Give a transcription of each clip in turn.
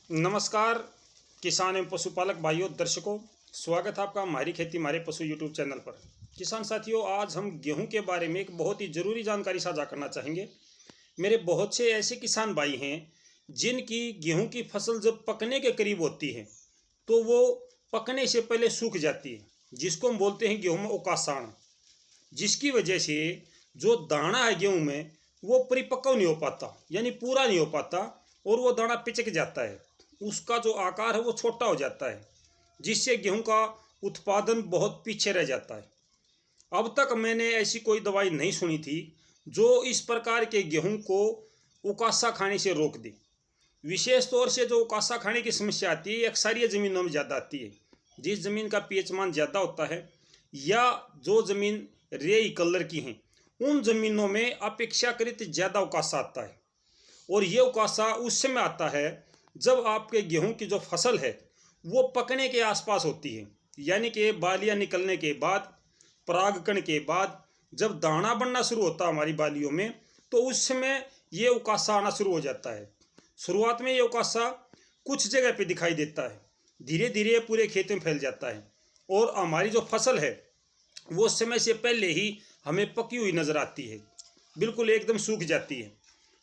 नमस्कार किसान एवं पशुपालक भाइयों दर्शकों, स्वागत है आपका हमारी खेती हमारे पशु यूट्यूब चैनल पर। किसान साथियों, आज हम गेहूं के बारे में एक बहुत ही ज़रूरी जानकारी साझा करना चाहेंगे। मेरे बहुत से ऐसे किसान भाई हैं जिनकी गेहूं की फसल जब पकने के करीब होती है तो वो पकने से पहले सूख जाती है, जिसको हम बोलते हैं गेहूँ में उकासाण, जिसकी वजह से जो दाना है गेहूँ में वो परिपक्व नहीं हो पाता, यानी पूरा नहीं हो पाता, और वो दाना पिचक जाता है। उसका जो आकार है वो छोटा हो जाता है, जिससे गेहूं का उत्पादन बहुत पीछे रह जाता है। अब तक मैंने ऐसी कोई दवाई नहीं सुनी थी जो इस प्रकार के गेहूं को उकासा खाने से रोक दे। विशेष तौर से जो उकासा खाने की समस्या आती है अक्सर ज़मीनों में ज़्यादा आती है। जिस ज़मीन का पीएच मान ज़्यादा होता है या जो ज़मीन रेई कलर की हैं, उन ज़मीनों में अपेक्षाकृत ज़्यादा उकासा आता है। और ये उकासा उस समय आता है जब आपके गेहूं की जो फसल है वो पकने के आसपास होती है, यानी कि बालियां निकलने के बाद, परागकण के बाद जब दाना बनना शुरू होता है हमारी बालियों में, तो उस समय ये उकासा आना शुरू हो जाता है। शुरुआत में ये उकासा कुछ जगह पे दिखाई देता है, धीरे धीरे पूरे खेत में फैल जाता है और हमारी जो फसल है वो समय से पहले ही हमें पकी हुई नज़र आती है, बिल्कुल एकदम सूख जाती है।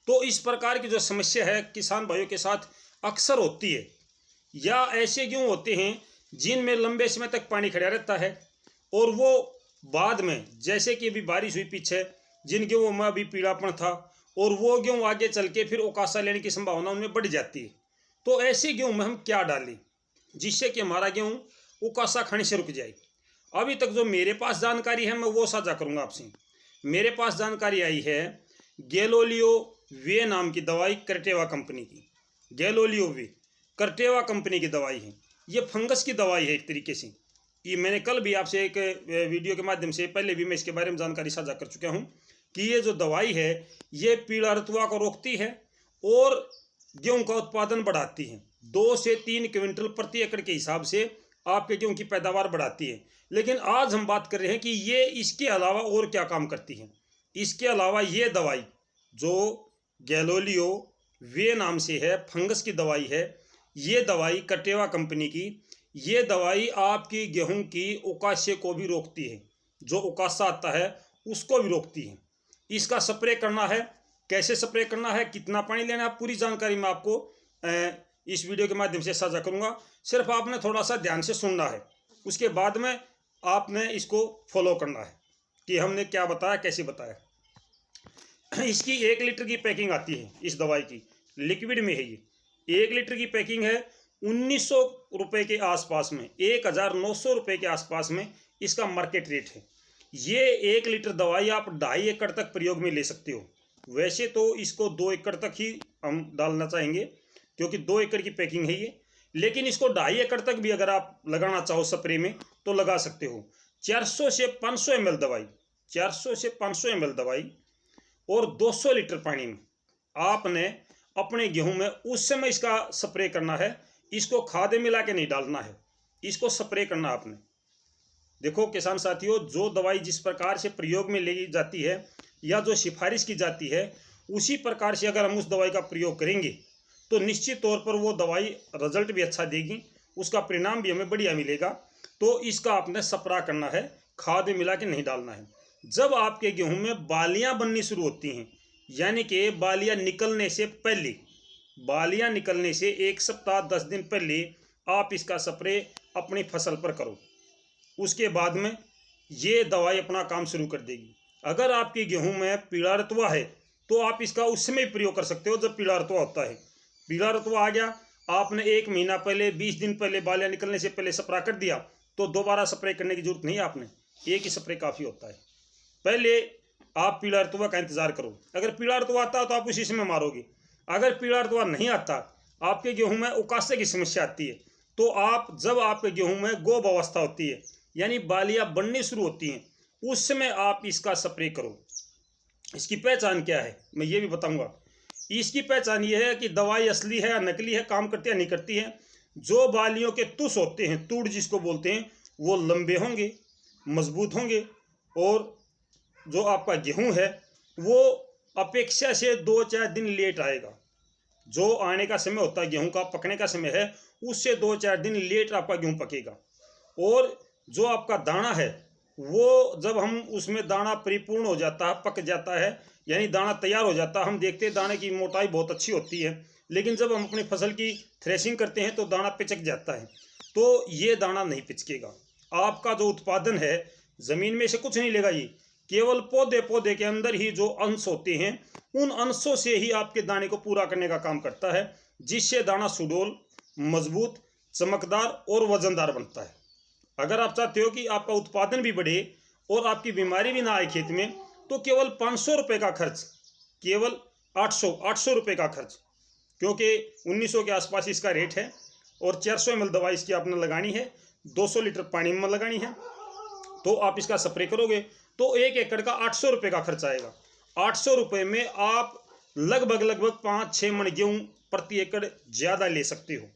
तो इस प्रकार की जो समस्या है किसान भाइयों के साथ अक्सर होती है। या ऐसे गेहूँ होते हैं जिनमें लंबे समय तक पानी खड़ा रहता है और वो बाद में, जैसे कि अभी बारिश हुई पीछे, जिन गेहूँ में अभी पीलापन था और वो गेहूँ आगे चल के फिर उकासा लेने की संभावना उनमें बढ़ जाती है। तो ऐसे गेहूँ में हम क्या डालें जिससे कि हमारा गेहूँ उकासा खाने से रुक जाए। अभी तक जो मेरे पास जानकारी है मैं वो साझा करूँगा आपसे। मेरे पास जानकारी आई है गैलोलियो वे नाम की दवाई, कर्टेवा कंपनी की। गैलोलियो वे कर्टेवा कंपनी की दवाई है। ये फंगस की दवाई है एक तरीके से। ये मैंने कल भी आपसे एक वीडियो के माध्यम से पहले भी मैं इसके बारे में जानकारी साझा कर चुका हूँ कि ये जो दवाई है ये पीला रतुआ को रोकती है और गेहूं का उत्पादन बढ़ाती है। 2 से 3 क्विंटल प्रति एकड़ के हिसाब से आपके गेहूं की पैदावार बढ़ाती है। लेकिन आज हम बात कर रहे हैं कि ये इसके अलावा और क्या काम करती है। इसके अलावा ये दवाई जो गैलोलियो वे नाम से है, फंगस की दवाई है, ये दवाई कर्टेवा कंपनी की, ये दवाई आपकी गेहूं की उकासे को भी रोकती है, जो उकासा आता है उसको भी रोकती है। इसका स्प्रे करना है, कैसे स्प्रे करना है, कितना पानी लेना है, पूरी जानकारी मैं आपको इस वीडियो के माध्यम से साझा करूंगा। सिर्फ आपने थोड़ा सा ध्यान से सुनना है, उसके बाद में आपने इसको फॉलो करना है कि हमने क्या बताया, कैसे बताया। इसकी 1 लीटर की पैकिंग आती है इस दवाई की, लिक्विड में है ये। 1 लीटर की पैकिंग है 1900 रुपये के आसपास में, 1900 रुपये के आसपास में इसका मार्केट रेट है। ये 1 लीटर दवाई आप 2.5 एकड़ तक प्रयोग में ले सकते हो। वैसे तो इसको 2 एकड़ तक ही हम डालना चाहेंगे क्योंकि 2 एकड़ की पैकिंग है ये, लेकिन इसको 2.5 एकड़ तक भी अगर आप लगाना चाहो स्प्रे में तो लगा सकते हो। 400 से 500 ml दवाई, 400 से 500 ml दवाई और 200 लीटर पानी में आपने अपने गेहूं में उस समय इसका स्प्रे करना है। इसको खाद मिला के नहीं डालना है, इसको स्प्रे करना आपने। देखो किसान साथियों, जो दवाई जिस प्रकार से प्रयोग में ली जाती है या जो सिफारिश की जाती है उसी प्रकार से अगर हम उस दवाई का प्रयोग करेंगे तो निश्चित तौर पर वो दवाई रिजल्ट भी अच्छा देगी, उसका परिणाम भी हमें बढ़िया मिलेगा। तो इसका आपने स्प्रे करना है, खाद मिला के नहीं डालना है। जब आपके गेहूं में बालियां बननी शुरू होती हैं, यानी कि बालियां निकलने से पहले, बालियां निकलने से 1 सप्ताह 10 दिन पहले आप इसका स्प्रे अपनी फसल पर करो। उसके बाद में ये दवाई अपना काम शुरू कर देगी। अगर आपके गेहूं में पीला रतुआ है तो आप इसका उस समय प्रयोग कर सकते हो जब पीला रतुआ होता है। पीला रतुआ आ गया, आपने 1 महीना पहले, 20 दिन पहले, बालियां निकलने से पहले स्प्रे कर दिया तो दोबारा स्प्रे करने की जरूरत नहीं है। आपने एक ही स्प्रे काफ़ी होता है। पहले आप पीला रतुआ का इंतजार करो। अगर पीला रतुआ आता है तो आप उसी समय मारोगे। अगर पीला रतुआ नहीं आता, आपके गेहूं में उकासे की समस्या आती है, तो आप जब आपके गेहूं में गोब अवस्था होती है यानी बालियां बननी शुरू होती हैं, उस समय आप इसका स्प्रे करो। इसकी पहचान क्या है मैं ये भी बताऊंगा। इसकी पहचान ये है कि दवाई असली है या नकली है, काम करती है या नहीं करती है। जो बालियों के तुस होते हैं, तूड़ जिसको बोलते हैं, वो लंबे होंगे, मजबूत होंगे और जो आपका गेहूं है वो अपेक्षा से 2-4 दिन लेट आएगा। जो आने का समय होता है, गेहूं का पकने का समय है, उससे 2-4 दिन लेट आपका गेहूं पकेगा। और जो आपका दाना है वो जब हम उसमें दाना परिपूर्ण हो जाता है, पक जाता है, यानी दाना तैयार हो जाता है, हम देखते हैं दाने की मोटाई बहुत अच्छी होती है, लेकिन जब हम अपनी फसल की थ्रेशिंग करते हैं तो दाना पिचक जाता है। तो ये दाना नहीं पिचकेगा। आपका जो उत्पादन है ज़मीन में से कुछ नहीं लेगा, ये केवल पौधे के अंदर ही जो अंश होते हैं उन अंशों से ही आपके दाने को पूरा करने का काम करता है, जिससे दाना सुडौल, मजबूत, चमकदार और वजनदार बनता है। अगर आप चाहते हो कि आपका उत्पादन भी बढ़े और आपकी बीमारी भी ना आए खेत में, तो केवल 500 रुपये का खर्च, केवल 800 रुपये का खर्च, क्योंकि 1900 के आसपास इसका रेट है, और 400 ml दवा इसकी आपने लगानी है, 200 लीटर पानी में लगानी है। तो आप इसका स्प्रे करोगे तो 1 एकड़ का 800 रुपये का खर्च आएगा। 800 रुपये में आप लगभग 5-6 मन गेहूँ प्रति एकड़ ज़्यादा ले सकते हो।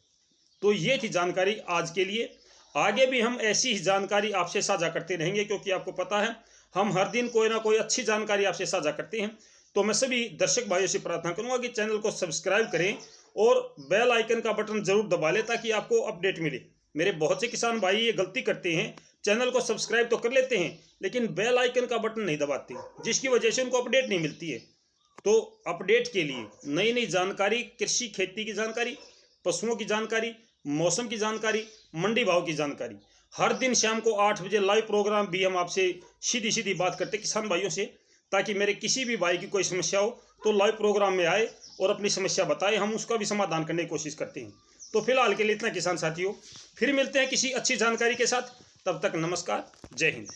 तो ये थी जानकारी आज के लिए। आगे भी हम ऐसी ही जानकारी आपसे साझा करते रहेंगे, क्योंकि आपको पता है हम हर दिन कोई ना कोई अच्छी जानकारी आपसे साझा करते हैं। तो मैं सभी दर्शक भाइयों से प्रार्थना करूंगा कि चैनल को सब्सक्राइब करें और बेल आइकन का बटन जरूर दबा लें, ताकि आपको अपडेट मिले। मेरे बहुत से किसान भाई ये गलती करते हैं, चैनल को सब्सक्राइब तो कर लेते हैं लेकिन बेल आइकन का बटन नहीं दबाते, जिसकी वजह से उनको अपडेट नहीं मिलती है। तो अपडेट के लिए नई नई जानकारी, कृषि खेती की जानकारी, पशुओं की जानकारी, मौसम की जानकारी, मंडी भाव की जानकारी, हर दिन शाम को 8 बजे लाइव प्रोग्राम भी हम आपसे सीधी सीधी बात करते किसान भाइयों से, ताकि मेरे किसी भी भाई की कोई समस्या हो तो लाइव प्रोग्राम में आए और अपनी समस्या बताए, हम उसका भी समाधान करने की कोशिश करते हैं। तो फिलहाल के लिए इतना किसान साथियों, फिर मिलते हैं किसी अच्छी जानकारी के साथ। तब तक नमस्कार, जय हिंद।